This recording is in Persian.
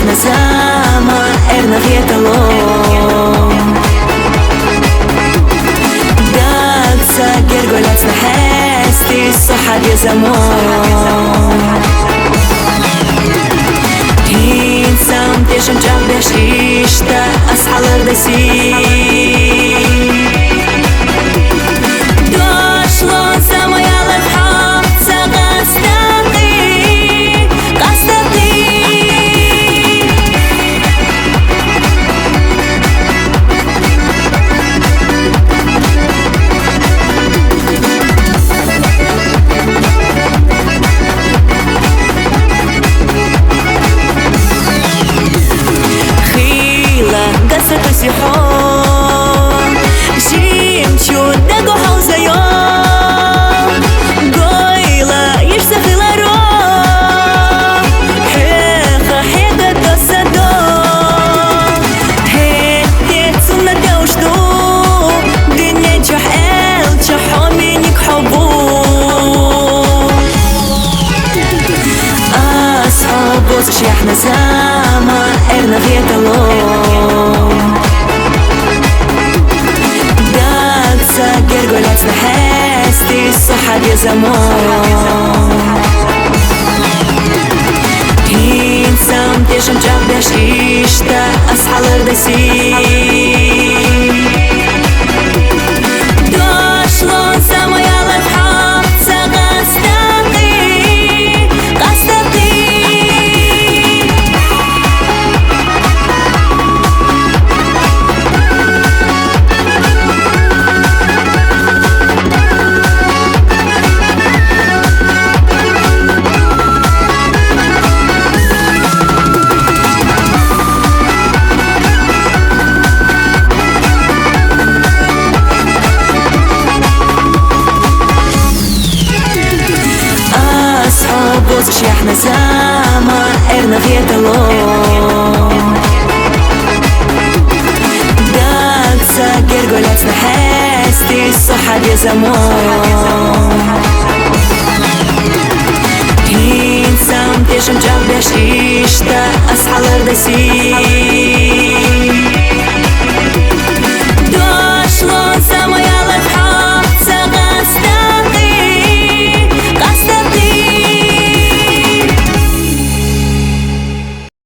احنا سما ارنا في talon داك ساكر قولت نحستي الصحة دي زمان هين سام تيشم جاب بشيشتا أصحى الردسي احنا سما ارنا في talon داك ساكر قولت نحستي الصحة دي زمان هين سام تيشم جاب بشيشتا أصحى الردسي احنا سما ارنا في talon داك ساكر قولت نحستي الصحة دي زمان هين سام تيشم جاب بشيشتا أصحى الردسي